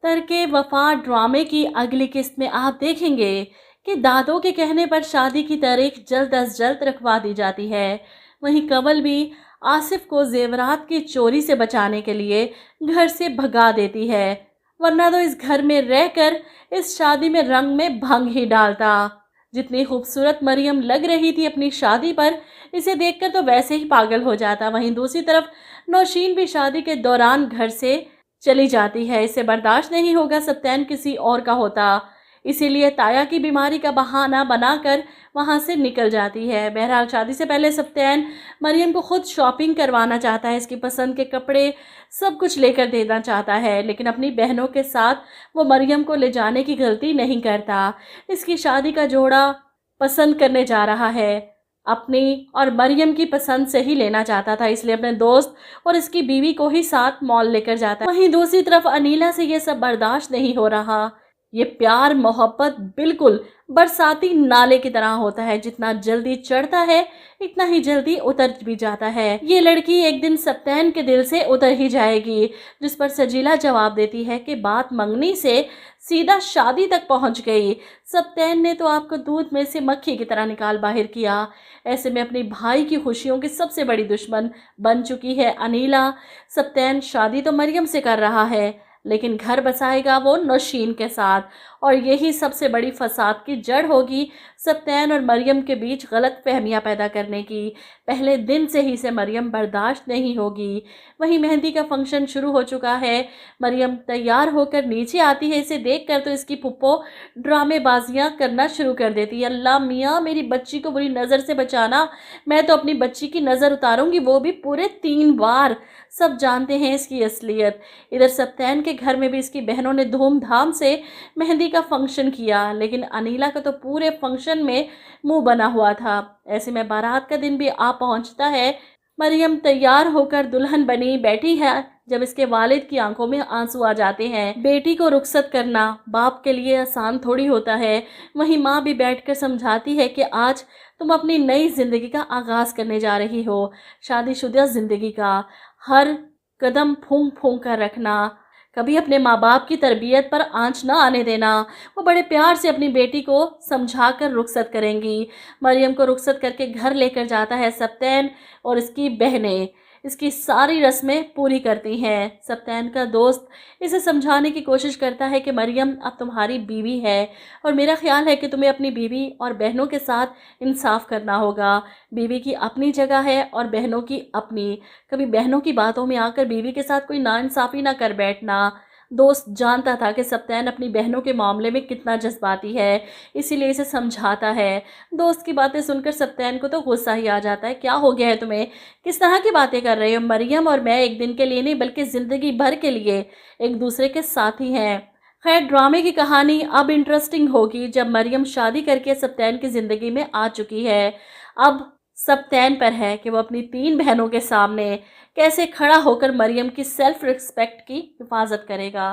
तरके वफा ड्रामे की अगली किस्त में आप देखेंगे कि दादों के कहने पर शादी की तारीख जल्द अज जल्द रखवा दी जाती है। वहीं कंवल भी आसिफ को जेवरात की चोरी से बचाने के लिए घर से भगा देती है, वरना तो इस घर में रहकर इस शादी में रंग में भंग ही डालता। जितनी खूबसूरत मरियम लग रही थी अपनी शादी पर, इसे देखकर तो वैसे ही पागल हो जाता। वहीं दूसरी तरफ नौशीन भी शादी के दौरान घर से चली जाती है। इसे बर्दाश्त नहीं होगा सत्यान किसी और का होता, इसीलिए ताया की बीमारी का बहाना बनाकर वहां से निकल जाती है। बहरहाल शादी से पहले सत्यान मरियम को खुद शॉपिंग करवाना चाहता है, इसकी पसंद के कपड़े सब कुछ लेकर देना चाहता है, लेकिन अपनी बहनों के साथ वो मरियम को ले जाने की गलती नहीं करता। इसकी शादी का जोड़ा पसंद करने जा रहा है, अपनी और मरियम की पसंद से ही लेना चाहता था, इसलिए अपने दोस्त और इसकी बीवी को ही साथ मॉल लेकर जाता है। वहीं दूसरी तरफ अनीला से ये सब बर्दाश्त नहीं हो रहा। ये प्यार मोहब्बत बिल्कुल बरसाती नाले की तरह होता है, जितना जल्दी चढ़ता है इतना ही जल्दी उतर भी जाता है। ये लड़की एक दिन सत्यान के दिल से उतर ही जाएगी, जिस पर सजीला जवाब देती है कि बात मंगनी से सीधा शादी तक पहुंच गई। सत्यान ने तो आपको दूध में से मक्खी की तरह निकाल बाहर किया, ऐसे में अपनी भाई की खुशियों की सबसे बड़ी दुश्मन बन चुकी है अनीला। सत्यान शादी तो मरियम से कर रहा है, लेकिन घर बसाएगा वो नौशीन के साथ, और यही सबसे बड़ी फसाद की जड़ होगी सत्यान और मरियम के बीच गलत फहमियाँ पैदा करने की। पहले दिन से ही इसे मरियम बर्दाश्त नहीं होगी। वहीं मेहंदी का फंक्शन शुरू हो चुका है। मरियम तैयार होकर नीचे आती है, इसे देखकर तो इसकी पुप्पो ड्रामेबाजियाँ करना शुरू कर देती है। अल्लाह मियाँ, मेरी बच्ची को बुरी नज़र से बचाना, मैं तो अपनी बच्ची की नज़र उतारूंगी, वो भी पूरे 3 बार। सब जानते हैं इसकी असलियत। इधर सत्यान के घर में भी इसकी बहनों ने धूमधाम से मेहंदी का फंक्शन किया, लेकिन अनीला का तो पूरे फंक्शन में मुंह बना हुआ था। ऐसे में बारात का दिन भी आ पहुंचता है। मरियम तैयार होकर दुल्हन बनी बैठी है, जब इसके वालिद की आंखों में आंसू आ जाते हैं। बेटी को रुखसत करना बाप के लिए आसान थोड़ी होता है। वहीं माँ भी बैठकर समझाती है कि आज तुम अपनी नई जिंदगी का आगाज करने जा रही हो, शादीशुदा जिंदगी का। हर कदम फूंक फूंक कर रखना, कभी अपने माँ बाप की तरबियत पर आंच न आने देना। वो बड़े प्यार से अपनी बेटी को समझाकर रुखसत करेंगी। मरियम को रुखसत करके घर लेकर जाता है सत्यान, और इसकी बहनें इसकी सारी रस्में पूरी करती हैं। सत्यान का दोस्त इसे समझाने की कोशिश करता है कि मरियम अब तुम्हारी बीवी है, और मेरा ख्याल है कि तुम्हें अपनी बीवी और बहनों के साथ इंसाफ करना होगा। बीवी की अपनी जगह है और बहनों की अपनी। कभी बहनों की बातों में आकर बीवी के साथ कोई नाइंसाफ़ी ना कर बैठना। दोस्त जानता था कि सत्यान अपनी बहनों के मामले में कितना जज्बाती है, इसीलिए इसे समझाता है। दोस्त की बातें सुनकर सत्यान को तो गुस्सा ही आ जाता है। क्या हो गया है तुम्हें, किस तरह की बातें कर रहे हो? मरियम और मैं एक दिन के लिए नहीं बल्कि ज़िंदगी भर के लिए एक दूसरे के साथी हैं। खैर, ड्रामे की कहानी अब इंटरेस्टिंग होगी जब मरियम शादी करके सत्यान की ज़िंदगी में आ चुकी है। अब सत्यान पर है कि वो अपनी 3 बहनों के सामने कैसे खड़ा होकर मरियम की सेल्फ रिस्पेक्ट की हिफाजत करेगा।